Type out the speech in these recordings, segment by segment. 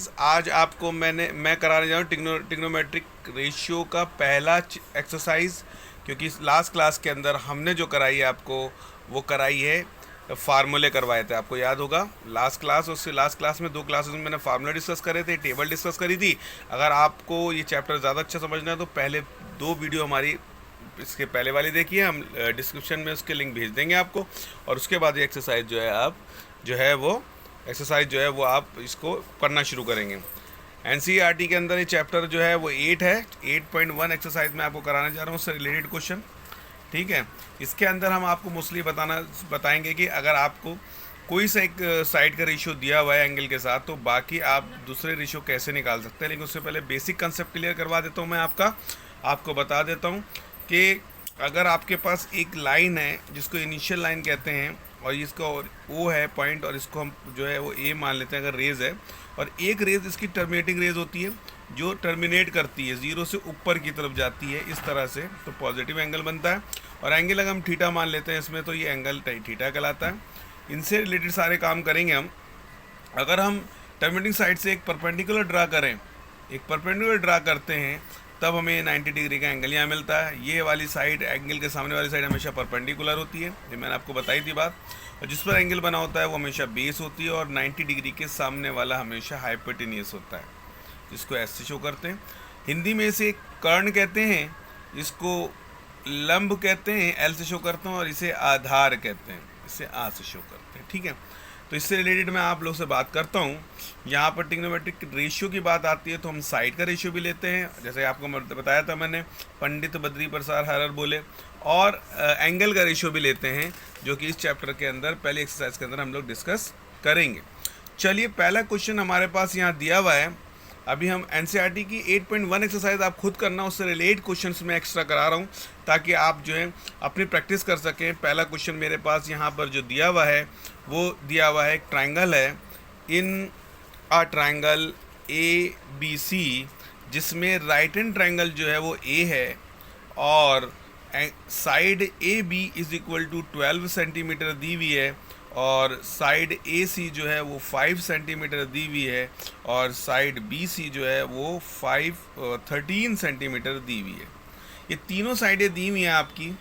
Guys, आज आपको मैं कराने जा रहा हूँ टिग्नोमेट्रिक रेशियो का पहला एक्सरसाइज। क्योंकि लास्ट क्लास के अंदर हमने जो कराई है आपको, वो कराई है फार्मूले करवाए थे। आपको याद होगा लास्ट क्लास, उससे लास्ट क्लास में 2 क्लासेस में मैंने फार्मूले डिस्कस करे थे, टेबल डिस्कस करी थी। अगर आपको ये चैप्टर ज़्यादा अच्छा समझना है तो पहले 2 वीडियो हमारी इसके पहले वाली देखिए, हम डिस्क्रिप्शन में उसके लिंक भेज देंगे आपको। और उसके बाद ये एक्सरसाइज जो है आप जो है वो एक्सरसाइज जो है वो आप इसको करना शुरू करेंगे। एनसीईआरटी के अंदर ये चैप्टर जो है वो 8 है। 8.1 एक्सरसाइज में आपको कराने जा रहा हूँ, उससे रिलेटेड क्वेश्चन। ठीक है, इसके अंदर हम आपको मोस्टली बताएंगे कि अगर आपको कोई सा एक साइड का रेशियो दिया हुआ है एंगल के साथ, तो बाकी आप दूसरे रेशियो कैसे निकाल सकते हैं। लेकिन उससे पहले बेसिक कंसेप्ट क्लियर करवा देता हूँ मैं आपको बता देता हूँ कि अगर आपके पास एक लाइन है जिसको इनिशियल लाइन कहते हैं, और इसका ओ है पॉइंट, और इसको हम जो है वो ए मान लेते हैं अगर रेज है, और एक रेज इसकी टर्मिनेटिंग रेज होती है जो टर्मिनेट करती है, ज़ीरो से ऊपर की तरफ जाती है इस तरह से, तो पॉजिटिव एंगल बनता है। और एंगल अगर हम थीटा मान लेते हैं इसमें, तो ये एंगल थीटा कहलाता है। इनसे रिलेटेड सारे काम करेंगे हम। अगर हम टर्मिनेटिंग साइड से एक परपेंडिकुलर ड्रा करें, एक परपेंडिकुलर ड्रा करते हैं, तब हमें 90 डिग्री का एंगल यहाँ मिलता है। ये वाली साइड, एंगल के सामने वाली साइड हमेशा परपेंडिकुलर होती है, ये मैंने आपको बताई थी बात। और जिस पर एंगल बना होता है वो हमेशा बेस होती है, और 90 डिग्री के सामने वाला हमेशा हाइपोटेनियस होता है, जिसको एस से शो करते हैं। हिंदी में इसे कर्ण कहते हैं, इसको लंब कहते हैं, एल से शो करते हैं, और इसे आधार कहते हैं, इसे आ से शो करते हैं। ठीक है, तो इससे रिलेटेड मैं आप लोग से बात करता हूँ। यहाँ पर टिग्नोमेट्रिक रेशियो की बात आती है तो हम साइड का रेशियो भी लेते हैं, जैसे आपको बताया था मैंने, पंडित बद्री प्रसार हरर बोले। और एंगल का रेशियो भी लेते हैं, जो कि इस चैप्टर के अंदर पहले एक्सरसाइज के अंदर हम लोग डिस्कस करेंगे। चलिए, पहला क्वेश्चन हमारे पास यहाँ दिया हुआ है। अभी हम एनसीईआरटी की 8.1 एक्सरसाइज आप खुद करना, उससे रिलेटेड क्वेश्चंस मैं एक्स्ट्रा करा रहा हूँ ताकि आप जो है अपनी प्रैक्टिस कर सकें। पहला क्वेश्चन मेरे पास यहाँ पर जो दिया हुआ है, वो दिया हुआ है एक ट्राइंगल है, इन a triangle A B C, जिसमें राइट हैंड ट्राइंगल जो है वो ए है, और side A B is equal to 12 centimetre दी हुई है, और साइड ए सी जो है वो 5 सेंटीमीटर दी हुई है, और साइड बी सी जो है वो 13 सेंटीमीटर दी हुई है। ये तीनों साइडें दी हुई हैं आपकी।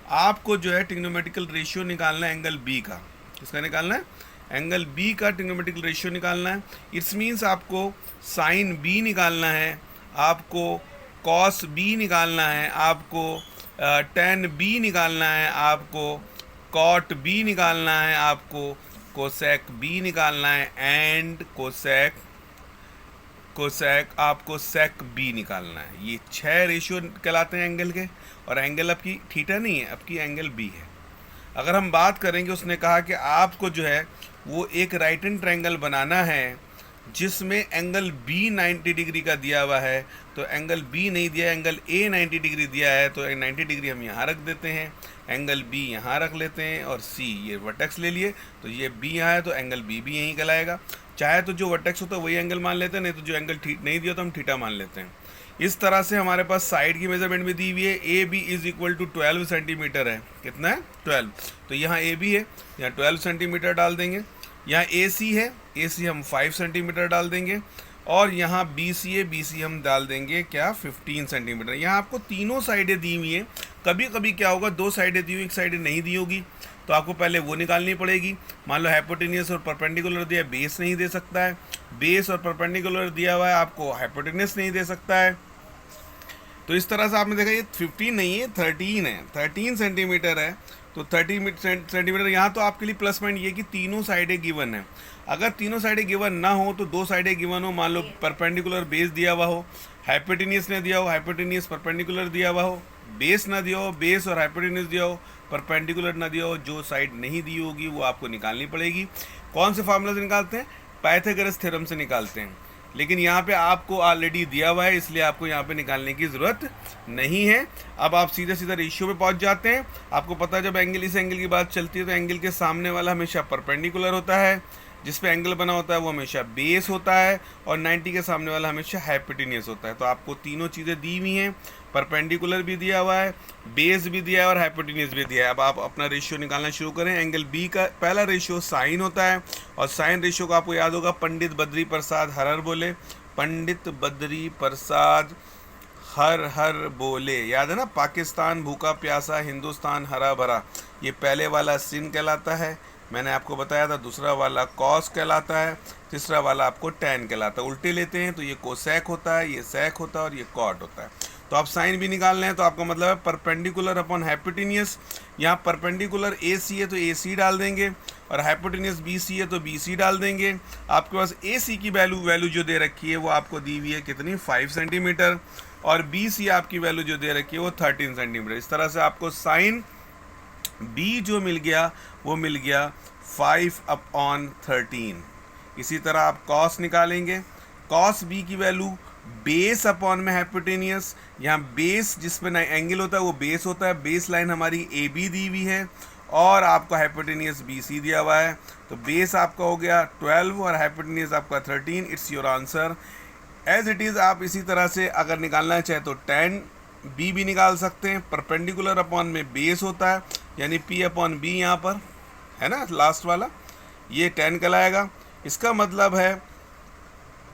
आपको जो है टिग्नोमेट्रिकल रेशियो निकालना है एंगल बी का। किसका निकालना है? एंगल बी का टिग्नोमेट्रिकल रेशियो निकालना है। इट्स मीन्स आपको साइन बी निकालना है, आपको कॉस बी निकालना है, आपको टेन बी निकालना है, आपको कॉट बी निकालना है, आपको कोसेक बी निकालना है, एंड कोसेक आपको सेक बी निकालना है। ये 6 रेशियो कहलाते हैं एंगल के, और एंगल आपकी थीटा नहीं है, आपकी एंगल बी है। अगर हम बात करेंगे, उसने कहा कि आपको जो है वो एक राइट हैंड ट्रायंगल बनाना है जिसमें एंगल बी 90 डिग्री का दिया हुआ है। तो एंगल बी नहीं दिया, एंगल ए 90 डिग्री दिया है, तो 90 डिग्री हम यहाँ रख देते हैं, एंगल बी यहाँ रख लेते हैं, और सी ये वर्टेक्स ले लिए, तो ये बी यहाँ है तो एंगल बी भी यहीं कहलाएगा। चाहे तो जो वर्टेक्स होता है वही एंगल मान लेते हैं, नहीं तो जो एंगल नहीं दिया तो हम थीटा मान लेते हैं। इस तरह से हमारे पास साइड की मेजरमेंट भी दी हुई है। A B is equal to 12 centimetre है। कितना है? 12। तो यहाँ ए बी है, यहाँ 12 सेंटीमीटर डाल देंगे। यहाँ ए सी है, ए सी हम 5 सेंटीमीटर डाल देंगे, और यहाँ बी सी है, बी सी हम डाल देंगे क्या? 15 सेंटीमीटर। यहाँ आपको तीनों साइडें दी हुई हैं। कभी कभी क्या होगा, 2 साइडें दी हुई, एक साइड नहीं दी होगी, तो आपको पहले वो निकालनी पड़ेगी। मान लो हाइपोटेनियस और परपेंडिकुलर दिया, बेस नहीं दे सकता है, बेस और परपेंडिकुलर दिया हुआ है, आपको हाइपोटेनियस नहीं दे सकता है। तो इस तरह से आपने देखा ये 15 नहीं है, 13 है, 13 सेंटीमीटर है। तो 30 सेंटीमीटर। यहाँ तो आपके लिए प्लस पॉइंट ये कि तीनों साइडें गिवन है। अगर तीनों साइडें गिवन ना हो तो 2 साइडें गिवन हो, मान लो परपेंडिकुलर बेस दिया हुआ हो, हाइपोटेनियस ने दिया हो, हाइपोटेनियस परपेंडिकुलर दिया हुआ हो, बेस ना दिया हो, बेस और हाइपोटेनियस दिया हो, परपेंडिकुलर ना दिया हो, जो साइड नहीं दी होगी वो आपको निकालनी पड़ेगी। कौन से फार्मूला से निकालते हैं? पाइथागोरस थ्योरम से निकालते हैं। लेकिन यहाँ पे आपको ऑलरेडी दिया हुआ है, इसलिए आपको यहाँ पे निकालने की ज़रूरत नहीं है। अब आप सीधा सीधा रेशियो पे पहुँच जाते हैं। आपको पता है जब एंगल इस एंगल की बात चलती है तो एंगल के सामने वाला हमेशा परपेंडिकुलर होता है, जिस पे एंगल बना होता है वो हमेशा बेस होता है, और 90 के सामने वाला हमेशा हाइपोटेनियस होता है। तो आपको तीनों चीज़ें दी हुई हैं, परपेंडिकुलर भी दिया हुआ है, बेस भी दिया है और हाइपोटेन्यूज भी दिया है। अब आप अपना रेशियो निकालना शुरू करें। एंगल बी का पहला रेशियो साइन होता है और साइन रेशियो का आपको याद होगा, पंडित बद्री प्रसाद हर हर बोले, पंडित बद्री प्रसाद हर हर बोले, याद है ना। पाकिस्तान भूखा प्यासा, हिंदुस्तान हरा भरा, ये पहले वाला सिन कहलाता है, मैंने आपको बताया था। दूसरा वाला कॉस कहलाता है, तीसरा वाला आपको टैन कहलाता है। उल्टे लेते हैं तो ये कोसेक होता है, ये सेक होता है और ये कॉट होता है। तो आप साइन भी निकाल लें तो आपका मतलब है परपेंडिकुलर अपॉन हाइपोटेनियस। यहाँ परपेंडिकुलर ए सी है तो ए सी डाल देंगे और हाइपोटेनियस बी सी है तो बी सी डाल देंगे। आपके पास ए सी की वैल्यू जो दे रखी है वो आपको दी हुई है कितनी, 5 सेंटीमीटर, और बी सी आपकी वैल्यू जो दे रखी है वो 13 सेंटीमीटर। इस तरह से आपको साइन बी जो मिल गया वो मिल गया 5/13। इसी तरह आप कॉस निकालेंगे, कॉस बी की वैल्यू बेस अपॉन में हाइपोटेनियस, यहाँ बेस जिस पे एंगल होता है वो बेस होता है, बेस लाइन हमारी ए बी दी हुई है और आपका हाइपोटेनियस बी सी दिया हुआ है। तो बेस आपका हो गया 12 और हाइपोटेनियस आपका 13। It's your answer as it is. आप इसी तरह से अगर निकालना चाहे तो tan बी भी निकाल सकते हैं। परपेंडिकुलर अपॉन में बेस होता है यानी p अपॉन बी यहाँ पर है ना, लास्ट वाला ये tan कहलाएगा। इसका मतलब है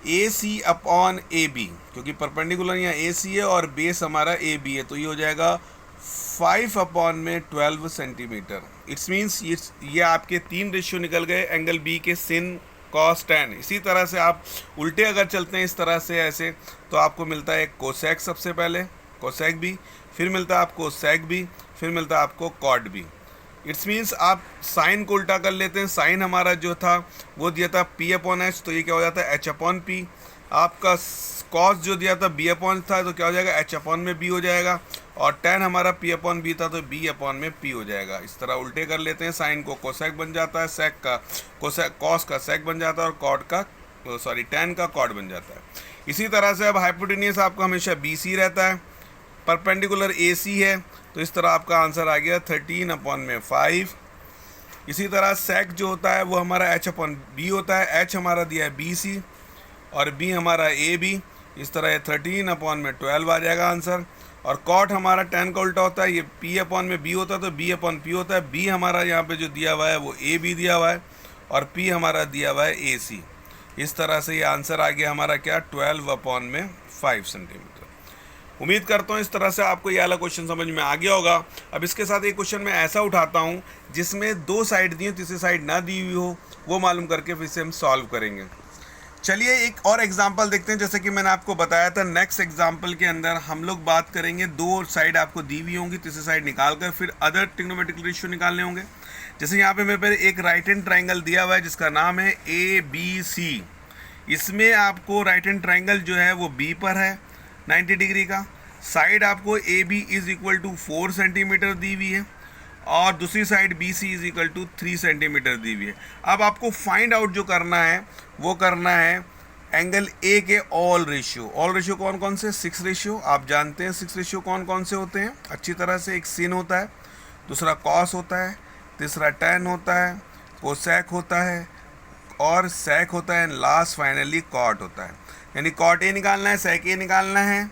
ए सी अपॉन ए बी, क्योंकि परपेंडिकुलर यहाँ ए सी है और बेस हमारा ए बी है, तो ये हो जाएगा 5/12 सेंटीमीटर। इट्स मीन्स ये आपके 3 रेशियो निकल गए एंगल बी के, सिन कॉस टैन। इसी तरह से आप उल्टे अगर चलते हैं इस तरह से ऐसे तो आपको मिलता है कोसेक, सबसे पहले कोसेक बी, फिर मिलता है आपको सेक बी, फिर मिलता है आपको कॉट बी। इट्स मीन्स आप साइन को उल्टा कर लेते हैं। साइन हमारा जो था वो दिया था p अपॉन एच, तो ये क्या हो जाता है h अपॉन पी। आपका कॉस जो दिया था b अपॉन था तो क्या हो जाएगा, h अपॉन में b हो जाएगा, और tan हमारा p अपॉन b था तो b अपॉन में p हो जाएगा। इस तरह उल्टे कर लेते हैं। साइन को कोसेक बन जाता है, सेक का कोसेक, कॉस का सेक बन जाता है और कॉट का tan का कॉट बन जाता है। इसी तरह से अब हाइपोटेनियस आपका हमेशा बी सी रहता है, परपेंडिकुलर ए सी है, तो इस तरह आपका आंसर आ गया 13/5। इसी तरह सेक जो होता है वो हमारा h अपॉन बी होता है, h हमारा दिया है बी सी और b हमारा ए बी। इस तरह 13/12 आ जाएगा आंसर। और कॉट हमारा tan का उल्टा होता है, ये p अपॉन में b होता है तो b अपॉन p होता है। b हमारा यहाँ पे जो दिया हुआ है वो ए बी दिया हुआ है और p हमारा दिया हुआ है ए सी। इस तरह से ये आंसर आ गया हमारा क्या, 12/5 सेंटीमीटर। उम्मीद करता हूँ इस तरह से आपको ये वाला क्वेश्चन समझ में आ गया होगा। अब इसके साथ एक क्वेश्चन मैं ऐसा उठाता हूँ जिसमें 2 साइड दी हो, तीसरी साइड ना दी हुई हो, वो मालूम करके फिर से हम सॉल्व करेंगे। चलिए एक और एग्जांपल देखते हैं। जैसे कि मैंने आपको बताया था, नेक्स्ट एग्जांपल के अंदर हम लोग बात करेंगे 2 साइड आपको दी हुई होंगी, तीसरी साइड निकाल कर फिर अदर ट्रिग्नोमेट्रिक रेशियो निकालने होंगे। जैसे यहाँ पे मेरे पे एक राइट हैंड ट्राइंगल दिया हुआ है जिसका नाम है ABC। इसमें आपको राइट हैंड ट्राइंगल जो है वो B पर है 90 डिग्री का। साइड आपको AB is equal to 4 centimetre दी हुई है और दूसरी side BC is equal to 3 centimetre दी हुई है। अब आपको फाइंड आउट जो करना है वो करना है एंगल A के ऑल रेशियो। ऑल रेशियो कौन कौन से, 6 रेशियो। आप जानते हैं 6 रेशियो कौन कौन से होते हैं अच्छी तरह से। एक सिन होता है, दूसरा कॉस होता है, तीसरा टैन होता है, कोसेक होता है और सेक होता है, एंड लास्ट फाइनली कॉट होता है। यानी कॉट ए निकालना है, सेक ए निकालना है,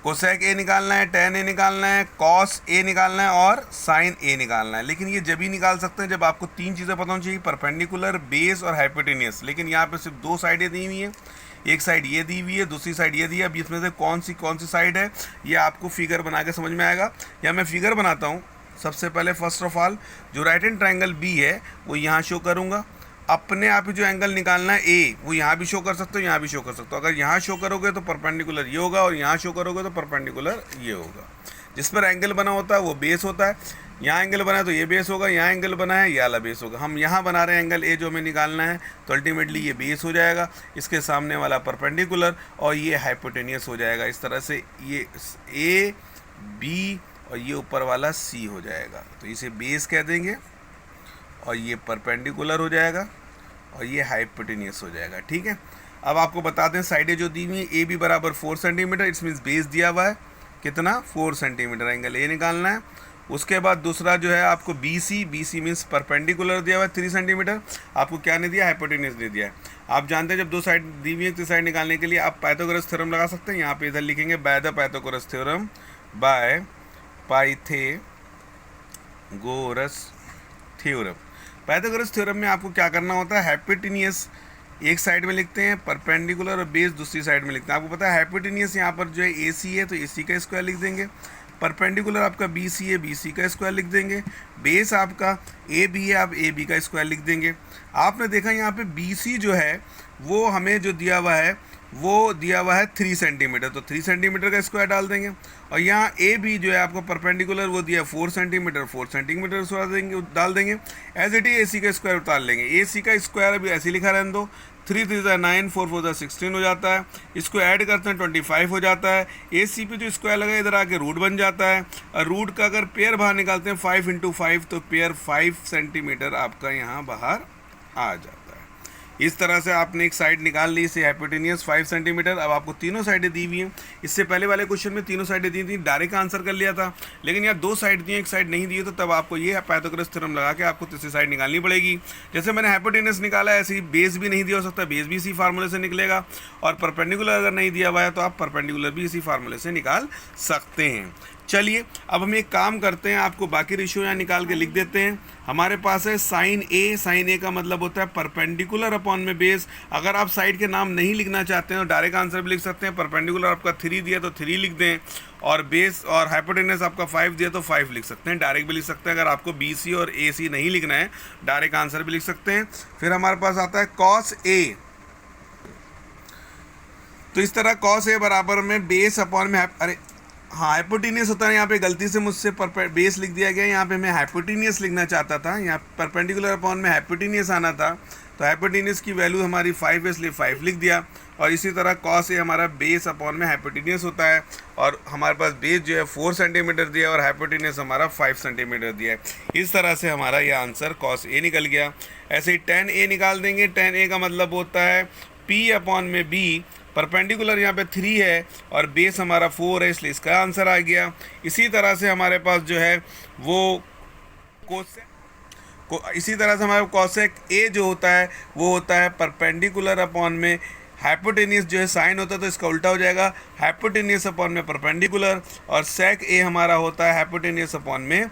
कोसेक ए निकालना है, टैन ए निकालना है, कॉस ए निकालना है और साइन ए निकालना है। लेकिन ये जब ही निकाल सकते हैं जब आपको 3 चीज़ें पता होनी चाहिए, परपेंडिकुलर, बेस और हाइपोटेनियस। लेकिन यहाँ पे सिर्फ 2 साइडें दी हुई हैं, एक साइड ये दी हुई है, दूसरी साइड ये दी है। अब इसमें से कौन सी साइड है ये आपको फिगर बना के समझ में आएगा। या मैं फिगर बनाता हूँ। सबसे पहले फर्स्ट ऑफ ऑल जो राइट हैंड ट्राइंगल बी है वो यहाँ शो करूँगा। अपने आप ही जो एंगल निकालना है ए वो यहाँ भी शो कर सकते हो, यहाँ भी शो कर सकते हो। अगर यहाँ शो करोगे तो परपेंडिकुलर ये होगा और यहाँ शो करोगे तो परपेंडिकुलर ये होगा। जिस पर एंगल बना होता है वो बेस होता है। यहाँ एंगल बना है तो ये बेस होगा, यहाँ एंगल बना है ये वाला बेस होगा। हम यहाँ बना रहे हैं एंगल ए जो हमें निकालना है, तो अल्टीमेटली ये बेस हो जाएगा, इसके सामने वाला परपेंडिकुलर और ये हाइपोटेनियस हो जाएगा। इस तरह से ये ए बी और ये ऊपर वाला सी हो जाएगा। तो इसे बेस कह देंगे और ये परपेंडिकुलर हो जाएगा और ये हाइपोटेनियस हो जाएगा। ठीक है। अब आपको बता दें साइडें जो दी हुई हैं, ए बी बराबर 4 सेंटीमीटर, इट्स मीन्स बेस दिया हुआ है कितना, 4 सेंटीमीटर। एंगल ए निकालना है। उसके बाद दूसरा जो है आपको बी सी मीन्स परपेंडिकुलर दिया हुआ है 3 सेंटीमीटर। आपको क्या नहीं दिया, हाइपोटेनियस दे दिया है। आप जानते हैं जब दो साइड दी हुई है साइड निकालने के लिए आप पाइथागोरस थ्योरम लगा सकते हैं। यहाँ पे इधर लिखेंगे by the Pythagoras theorem, by Pythagoras theorem. Pythagoras theorem में आपको क्या करना होता है, हाइपोटेन्यूस एक साइड में लिखते हैं, परपेंडिकुलर और बेस दूसरी साइड में लिखते हैं। आपको पता है हाइपोटेन्यूस यहाँ पर जो है AC है तो AC का स्क्वायर लिख देंगे, परपेंडिकुलर आपका BC है BC का स्क्वायर लिख देंगे, बेस आपका AB है आप AB का स्क्वायर लिख देंगे। आपने देखा यहाँ पे BC जो है वो हमें जो दिया हुआ है वो दिया हुआ है 3 सेंटीमीटर, तो 3 सेंटीमीटर का स्क्वायर डाल देंगे। और यहाँ AB जो है आपको परपेंडिकुलर वो दिया 4 सेंटीमीटर, 4 सेंटीमीटर डाल देंगे। एज इट इज AC का स्क्वायर उतार लेंगे। AC का स्क्वायर अभी ऐसे लिखा रहने दो, 3 3 9, 4 4 16 हो जाता है। इसको ऐड करते हैं 25 हो जाता है। AC पे जो स्क्वायर लगा इधर आके रूट बन जाता है, और रूट का अगर पेयर बाहर निकालते हैं 5 × 5 तो पेयर 5 सेंटीमीटर आपका यहाँ बाहर आ जाता है। इस तरह से आपने एक साइड निकाल ली, इसे हाइपोटेनियस 5 सेंटीमीटर। अब आपको तीनों साइडें दी हुई हैं। इससे पहले वाले क्वेश्चन में तीनों साइडें दी थी, डायरेक्ट आंसर कर लिया था, लेकिन यहाँ 2 साइड दी, एक साइड नहीं दी है, तो तब आपको ये पाइथागोरस थ्योरम लगा के आपको तीसरी साइड निकालनी पड़ेगी। जैसे मैंने हाइपोटेनियस निकाला है, ऐसे ही बेस भी नहीं दिया हो सकता, बेस भी इसी फार्मूले से निकलेगा, और परपेंडिकुलर अगर नहीं दिया हुआ है तो आप परपेंडिकुलर भी इसी फार्मूले से निकाल सकते हैं। चलिए अब हम एक काम करते हैं, आपको बाकी रेशियो यहाँ निकाल के लिख देते हैं। हमारे पास है साइन ए, साइन ए का मतलब होता है परपेंडिकुलर अपॉन में बेस। अगर आप साइड के नाम नहीं लिखना चाहते हैं तो डायरेक्ट आंसर भी लिख सकते हैं। परपेंडिकुलर आपका 3 दिया तो 3 लिख दें, और बेस और हाइपोटेनस आपका 5 दिया तो 5 लिख सकते हैं। डायरेक्ट भी लिख सकते हैं। अगर आपको BC और AC नहीं लिखना है, डायरेक्ट आंसर भी लिख सकते हैं। फिर हमारे पास आता है कॉस ए, तो इस तरह कॉस ए बराबर में बेस अपॉन में अरे हाँ हाइपोटेनियस होता है, यहाँ पे गलती से मुझसे बेस लिख दिया गया। यहाँ पे मैं हाइपोटेनियस लिखना चाहता था, यहाँ परपेंडिकुलर अपॉन में हाइपोटेनियस आना था, तो हाइपोटेनियस की वैल्यू हमारी 5 है इसलिए 5 लिख दिया। और इसी तरह कॉस ए हमारा बेस अपॉन में हाइपोटेनियस होता है, और हमारे पास बेस जो है 4 सेंटीमीटर दिया और हाइपोटेनियस हमारा 5 सेंटीमीटर दिया है। इस तरह से हमारा ये आंसर कॉस ए निकल गया। ऐसे ही tan A निकाल देंगे। tan A का मतलब होता है P अपॉन में B, परपेंडिकुलर यहाँ पे 3 है और बेस हमारा 4 है, इसलिए इसका आंसर आ गया। इसी तरह से हमारे पास जो है वो इसी तरह से हमारे कोसेक ए जो होता है वो होता है परपेंडिकुलर अपॉन में हाइपोटेनियस जो है साइन होता है तो इसका उल्टा हो जाएगा, हाइपोटेनियस अपॉन में परपेंडिकुलर, और सेक ए हमारा होता है हाइपोटेनियस अपॉन में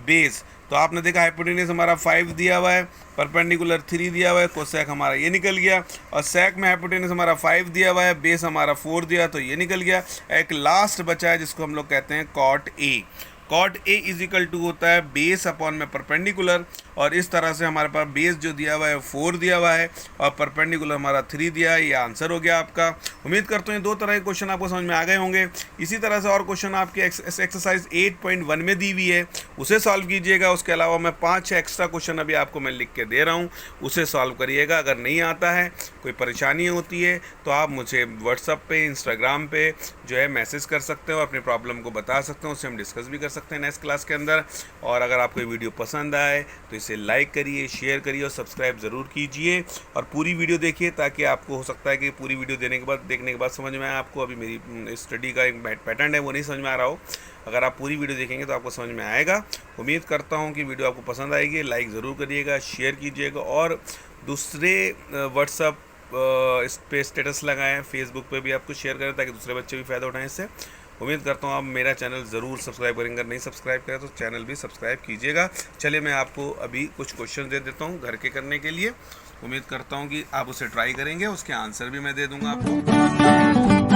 बेस। तो आपने देखा हाइपोटेनियस हमारा 5 दिया हुआ है, परपेंडिकुलर 3 दिया हुआ है, कोसेक हमारा ये निकल गया, और सेक में हाइपोटेनियस हमारा 5 दिया हुआ है, बेस हमारा 4 दिया तो ये निकल गया। एक लास्ट बचा है जिसको हम लोग कहते हैं cot A. Cot A is equal to होता है बेस अपॉन में परपेंडिकुलर, और इस तरह से हमारे पास बेस जो दिया हुआ है 4 दिया हुआ है और परपेंडिकुलर हमारा 3 दिया है। ये आंसर हो गया आपका। उम्मीद करते हैं 2 तरह के क्वेश्चन आपको समझ में आ गए होंगे। इसी तरह से और क्वेश्चन आपके एक्सरसाइज 8.1 में दी हुई है, उसे सॉल्व कीजिएगा। उसके अलावा मैं 5 एक्स्ट्रा क्वेश्चन अभी आपको मैं लिख के दे रहा हूँ, उसे सॉल्व करिएगा। अगर नहीं आता है, कोई परेशानी होती है तो आप मुझे व्हाट्सअप पे, इंस्टाग्राम पे जो है मैसेज कर सकते हो, अपनी प्रॉब्लम को बता सकते हो, उससे हम डिस्कस भी कर सकते हैं नेक्स्ट क्लास के अंदर। और अगर आपको ये वीडियो पसंद आए तो इसे लाइक करिए, शेयर करिए और सब्सक्राइब ज़रूर कीजिए, और पूरी वीडियो देखिए, ताकि आपको हो सकता है कि पूरी वीडियो देखने के बाद समझ में आए आपको। अभी मेरी स्टडी का एक पैटर्न है वो नहीं समझ में आ रहा हो, अगर आप पूरी वीडियो देखेंगे तो आपको समझ में आएगा। उम्मीद करता हूँ कि वीडियो आपको पसंद आएगी। लाइक ज़रूर करिएगा, शेयर कीजिएगा, और दूसरे व्हाट्सअप इस पे स्टेटस लगाएं, फेसबुक पे भी आपको शेयर करें ताकि दूसरे बच्चे भी फ़ायदा उठाएं इससे। उम्मीद करता हूँ आप मेरा चैनल ज़रूर सब्सक्राइब करेंगे। अगर नहीं सब्सक्राइब करें तो चैनल भी सब्सक्राइब कीजिएगा। चलिए मैं आपको अभी कुछ क्वेश्चन दे देता हूँ घर के करने के लिए। उम्मीद करता हूँ कि आप उसे ट्राई करेंगे, उसके आंसर भी मैं दे दूँगा आपको।